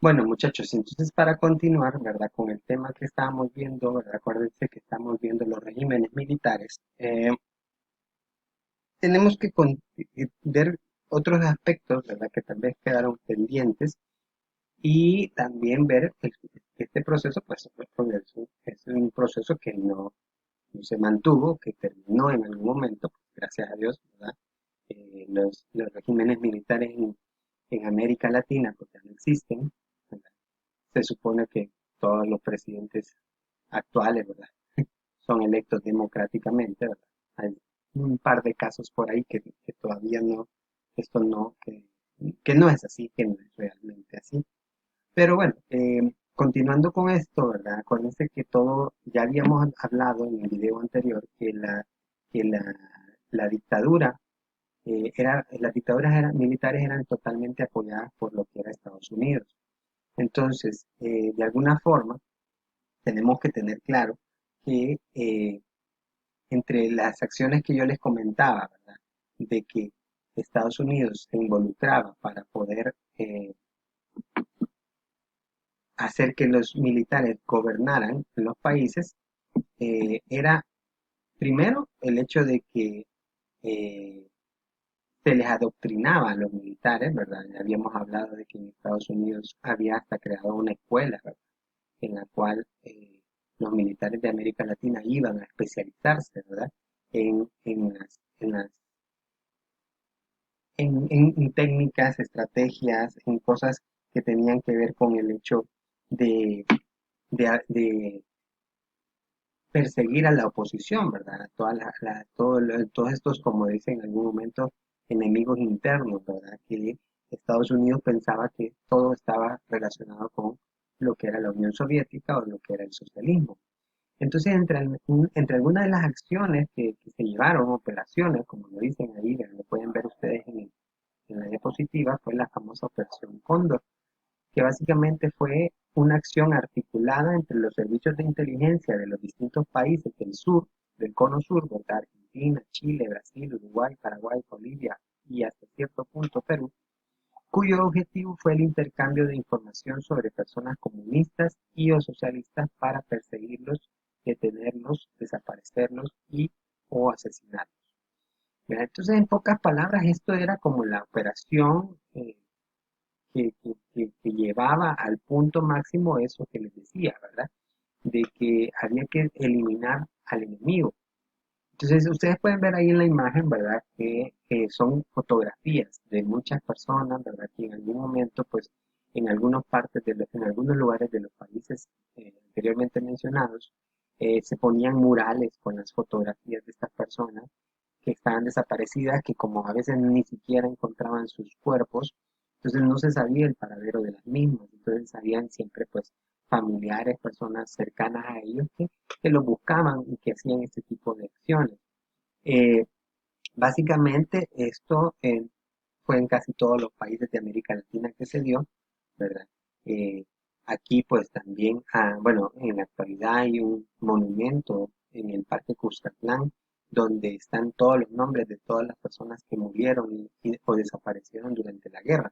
Bueno, muchachos, entonces para continuar, ¿verdad? Con el tema que estábamos viendo, ¿verdad? Acuérdense que estamos viendo los regímenes militares. Tenemos que ver otros aspectos, ¿verdad? Que tal vez quedaron pendientes y también ver que este proceso, pues, es un proceso que no se mantuvo, que terminó en algún momento, pues, gracias a Dios, ¿verdad? Los regímenes militares en América Latina, pues ya no existen, ¿verdad? Se supone que todos los presidentes actuales, ¿verdad? Son electos democráticamente, ¿verdad? Hay un par de casos por ahí que todavía no, esto no, que no es así, que no es realmente así. Pero bueno, continuando con esto, ¿verdad? Acuérdense que todo, ya habíamos hablado en el video anterior que la dictadura, las dictaduras militares eran totalmente apoyadas por lo que era Estados Unidos. Entonces, de alguna forma, tenemos que tener claro que entre las acciones que yo les comentaba, ¿verdad? De que Estados Unidos se involucraba para poder hacer que los militares gobernaran los países, era primero el hecho de que eh, se les adoctrinaba a los militares, ¿verdad? Ya habíamos hablado de que en Estados Unidos había hasta creado una escuela, ¿verdad? En la cual los militares de América Latina iban a especializarse, ¿verdad? En técnicas, estrategias, en cosas que tenían que ver con el hecho de, de perseguir a la oposición, ¿verdad? Todos estos, como dicen en algún momento, enemigos internos, ¿verdad? Que Estados Unidos pensaba que todo estaba relacionado con lo que era la Unión Soviética o lo que era el socialismo. Entonces, entre algunas de las acciones que se llevaron, operaciones, como lo dicen ahí, lo pueden ver ustedes en la diapositiva, fue la famosa Operación Cóndor, que básicamente fue una acción articulada entre los servicios de inteligencia de los distintos países del sur, del cono sur, ¿verdad? Argentina, Chile, Brasil, Uruguay, Paraguay, Bolivia y hasta cierto punto Perú, cuyo objetivo fue el intercambio de información sobre personas comunistas y o socialistas para perseguirlos, detenerlos, desaparecerlos y o asesinarlos. ¿Verdad? Entonces, en pocas palabras, esto era como la operación que llevaba al punto máximo eso que les decía, ¿verdad? De que había que eliminar al enemigo. Entonces, ustedes pueden ver ahí en la imagen, ¿verdad? Que son fotografías de muchas personas, ¿verdad? Que en algún momento, pues, en algunos lugares de los países anteriormente mencionados, se ponían murales con las fotografías de estas personas que estaban desaparecidas, que como a veces ni siquiera encontraban sus cuerpos, entonces no se sabía el paradero de las mismas, entonces sabían siempre, pues, familiares, personas cercanas a ellos que los buscaban y que hacían este tipo de acciones. Eh, Básicamente esto fue en casi todos los países de América Latina que se dio, ¿verdad? Eh, Aquí pues también, bueno, en la actualidad hay un monumento en el Parque Cuscatlán donde están todos los nombres de todas las personas que murieron o desaparecieron durante la guerra.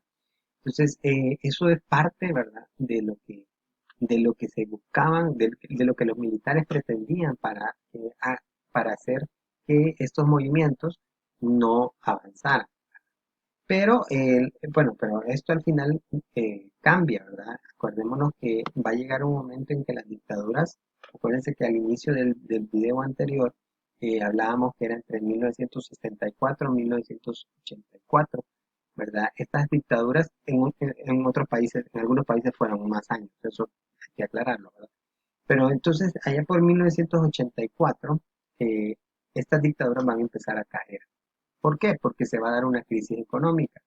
Entonces, eso es parte, ¿verdad?, de lo que se buscaban, de lo que los militares pretendían para hacer que estos movimientos no avanzaran. Pero, bueno, pero esto al final cambia, ¿verdad? Acordémonos que va a llegar un momento en que las dictaduras, acuérdense que al inicio del video anterior hablábamos que era entre 1964 y 1984, ¿verdad? Estas dictaduras en otros países, en algunos países fueron más años, eso hay que aclararlo, ¿verdad? Pero entonces, allá por 1984, eh, estas dictaduras van a empezar a caer. ¿Por qué? Porque se va a dar una crisis económica.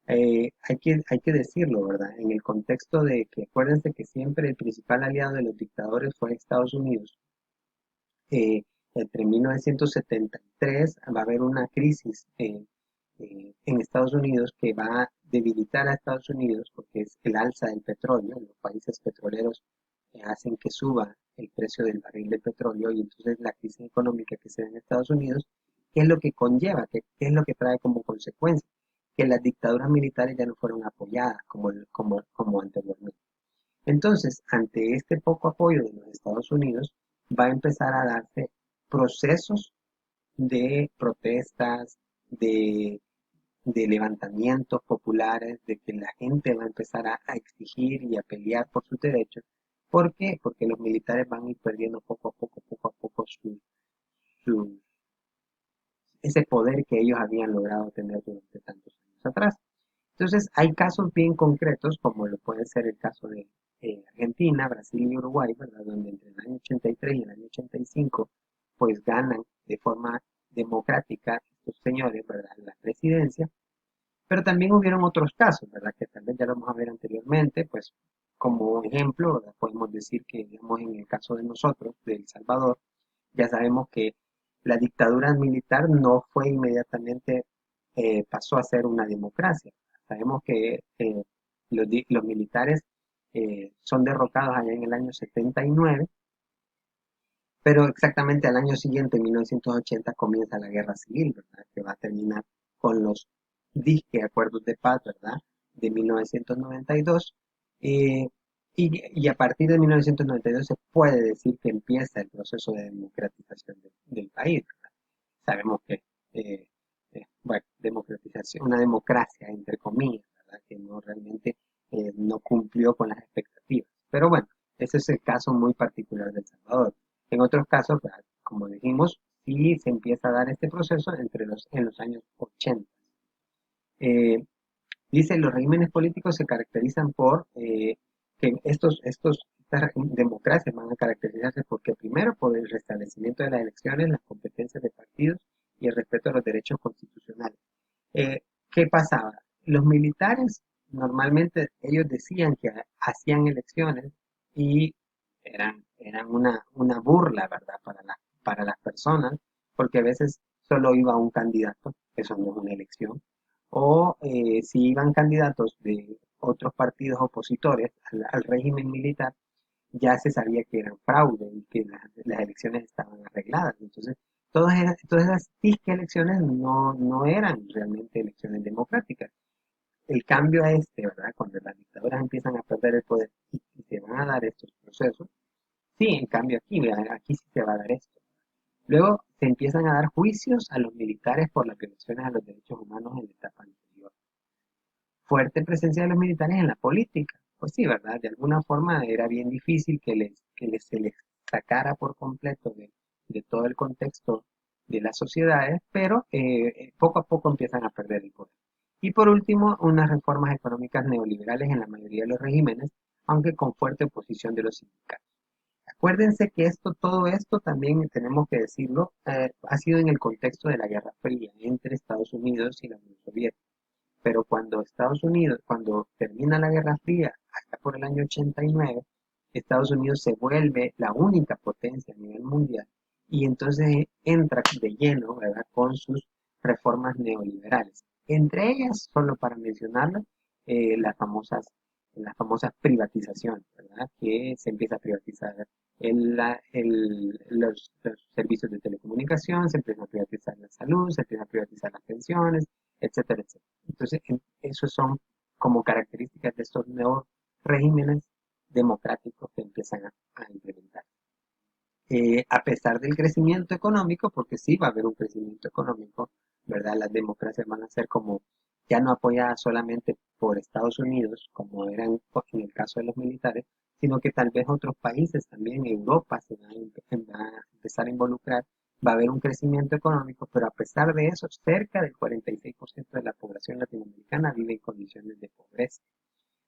Hay que decirlo, ¿verdad? En el contexto de que acuérdense que siempre el principal aliado de los dictadores fue Estados Unidos. Entre 1973 va a haber una crisis en Estados Unidos que va a debilitar a Estados Unidos porque es el alza del petróleo. Los países petroleros hacen que suba el precio del barril de petróleo y entonces la crisis económica que se da en Estados Unidos, ¿qué es lo que conlleva? ¿Qué es lo que trae como consecuencia? que las dictaduras militares ya no fueron apoyadas como anteriormente. Entonces, ante este poco apoyo de los Estados Unidos, va a empezar a darse procesos de protestas, de, de levantamientos populares, de que la gente va a empezar a exigir y a pelear por sus derechos. ¿Por qué? Porque los militares van a ir perdiendo poco a poco su, ese poder que ellos habían logrado tener durante tantos años atrás. Entonces, hay casos bien concretos, como lo puede ser el caso de Argentina, Brasil y Uruguay, ¿verdad? Donde entre el año 83 y el año 85, pues ganan de forma democrática estos señores, ¿verdad? La presidencia. Pero también hubieron otros casos, ¿verdad? Que tal vez ya lo vamos a ver anteriormente, pues como ejemplo, ¿verdad? Podemos decir que, digamos, en el caso de nosotros, de El Salvador, ya sabemos que la dictadura militar no fue inmediatamente, pasó a ser una democracia. Sabemos que los militares son derrocados allá en el año 79, pero exactamente al año siguiente, en 1980, comienza la guerra civil, ¿verdad? Que va a terminar con los disque acuerdos de paz, ¿verdad? De 1992. eh, y a partir de 1992 se puede decir que empieza el proceso de democratización del país, ¿verdad? Sabemos que, bueno, democratización, una democracia, entre comillas, ¿verdad? Que no realmente no cumplió con las expectativas. Pero bueno, ese es el caso muy particular de El Salvador. En otros casos, ¿verdad? Como dijimos, sí se empieza a dar este proceso en los años 80. Eh, Dice, los regímenes políticos se caracterizan por que estas democracias van a caracterizarse porque primero por el restablecimiento de las elecciones, las competencias de partidos y el respeto a los derechos constitucionales. ¿Qué pasaba? Los militares normalmente ellos decían que hacían elecciones y eran una burla, ¿verdad? Para las personas, porque a veces solo iba un candidato, eso no es una elección, o si iban candidatos de otros partidos opositores al régimen militar, ya se sabía que eran fraude y que las elecciones estaban arregladas. Entonces, todas esas disque elecciones no eran realmente elecciones democráticas. El cambio a ¿verdad? Cuando las dictaduras empiezan a perder el poder y se van a dar estos procesos, sí, en cambio aquí, ¿verdad? Aquí sí se va a dar esto. Luego se empiezan a dar juicios a los militares por las violaciones a los derechos humanos en la etapa anterior. Fuerte presencia de los militares en la política. Pues sí, ¿verdad? De alguna forma era bien difícil se les sacara por completo de todo el contexto de las sociedades, pero poco a poco empiezan a perder el poder. Y por último, unas reformas económicas neoliberales en la mayoría de los regímenes, aunque con fuerte oposición de los sindicatos. Acuérdense que todo esto también tenemos que decirlo, ha sido en el contexto de la Guerra Fría entre Estados Unidos y la Unión Soviética. Pero cuando termina la Guerra Fría, hasta por el año 89, Estados Unidos se vuelve la única potencia a nivel mundial y entonces entra de lleno, ¿verdad? Con sus reformas neoliberales. Entre ellas, solo para mencionarlo, eh, las famosas, las famosas privatizaciones, ¿verdad? Que se empieza a privatizar los servicios de telecomunicación, se empieza a privatizar la salud, se empieza a privatizar las pensiones, etcétera, etcétera. Entonces, esos son como características de estos nuevos regímenes democráticos que empiezan a implementar. A pesar del crecimiento económico, porque sí va a haber un crecimiento económico, ¿verdad? Las democracias van a ser como ya no apoyadas solamente por Estados Unidos, como eran en el caso de los militares, sino que tal vez otros países también, Europa se va a empezar a involucrar, va a haber un crecimiento económico, pero a pesar de eso, cerca del 46% de la población latinoamericana vive en condiciones de pobreza.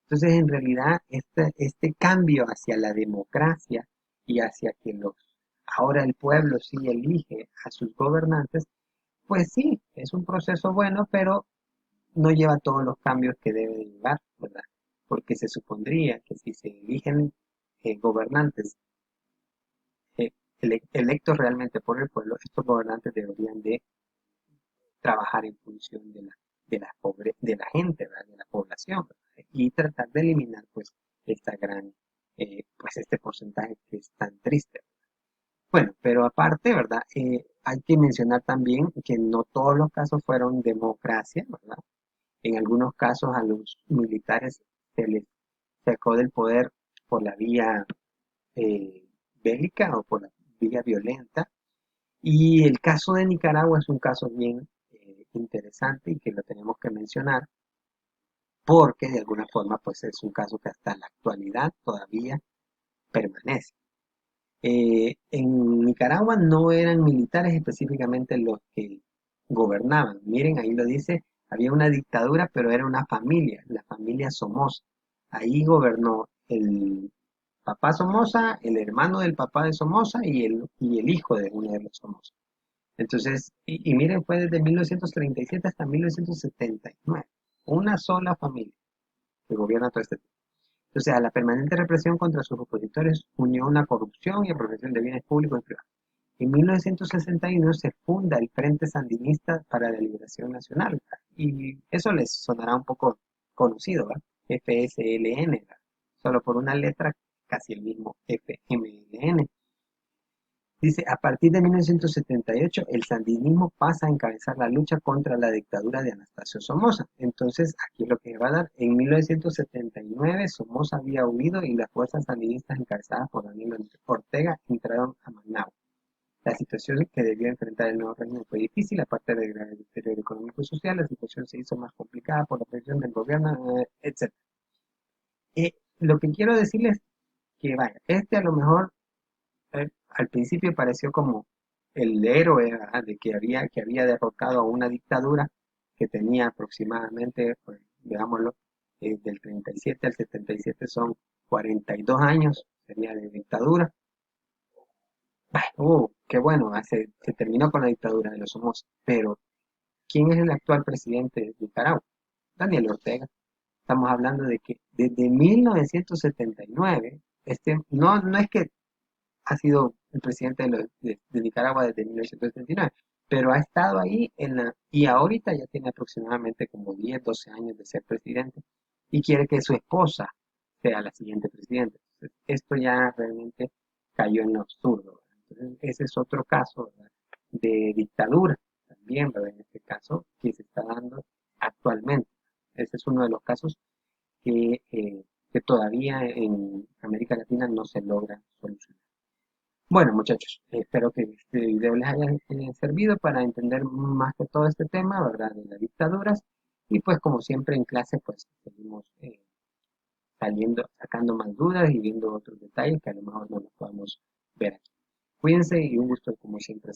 Entonces, en realidad, este cambio hacia la democracia y hacia que ahora el pueblo sí elige a sus gobernantes, pues sí, es un proceso bueno, pero no lleva todos los cambios que debe de llevar, ¿verdad? Porque se supondría que si se eligen gobernantes electos realmente por el pueblo, estos gobernantes deberían de trabajar en función de la gente, ¿verdad? De la población, ¿verdad? Y tratar de eliminar pues esta pues este porcentaje que es tan triste. Bueno, pero aparte, ¿verdad? Hay que mencionar también que no todos los casos fueron democracia, ¿verdad? En algunos casos a los militares se les sacó del poder por la vía eh, bélica o por la vía violenta. Y el caso de Nicaragua es un caso bien interesante y que lo tenemos que mencionar porque de alguna forma pues es un caso que hasta la actualidad todavía permanece. En Nicaragua no eran militares específicamente los que gobernaban. Miren, ahí lo dice, había una dictadura, pero era una familia, la familia Somoza. Ahí gobernó el papá Somoza, el hermano del papá de Somoza y el hijo de uno de los Somoza. Entonces, y miren, fue desde 1937 hasta 1979. Una sola familia que gobierna todo este tiempo. Entonces, a la permanente represión contra sus opositores unió una corrupción y apropiación de bienes públicos y privados. En 1961 se funda el Frente Sandinista para la Liberación Nacional, ¿verdad? Y eso les sonará un poco conocido, ¿verdad? FSLN, ¿verdad? Solo por una letra, casi el mismo FMLN. Dice, a partir de 1978, el sandinismo pasa a encabezar la lucha contra la dictadura de Anastasio Somoza. Entonces, aquí es lo que va a dar. En 1979, Somoza había huido y las fuerzas sandinistas encabezadas por Daniel Ortega entraron a Managua. La situación que debió enfrentar el nuevo régimen fue difícil, aparte del grave deterioro económico y social, la situación se hizo más complicada por la presión del gobierno, etc. Lo que quiero decirles que, vaya, a lo mejor al principio pareció como el héroe, ¿verdad? De que había derrotado a una dictadura que tenía aproximadamente, pues, veámoslo, del 37 al 77 son 42 años, sería de dictadura. Qué bueno, se terminó con la dictadura de los Somos, pero ¿quién es el actual presidente de Nicaragua? Daniel Ortega. Estamos hablando de que desde 1979, no es que ha sido el presidente de Nicaragua desde 1979, pero ha estado ahí y ahorita ya tiene aproximadamente como 10, 12 años de ser presidente y quiere que su esposa sea la siguiente presidenta. Entonces, esto ya realmente cayó en lo absurdo, ¿verdad? Entonces, ese es otro caso, ¿verdad? De dictadura también, ¿verdad? En este caso que se está dando actualmente. Ese es uno de los casos que todavía en América Latina no se logra solucionar. Bueno, muchachos, espero que este video les haya servido para entender más que todo este tema, ¿verdad? De las dictaduras. Y pues como siempre en clase, pues seguimos sacando más dudas y viendo otros detalles que a lo mejor no los podemos ver aquí. Cuídense y un gusto como siempre.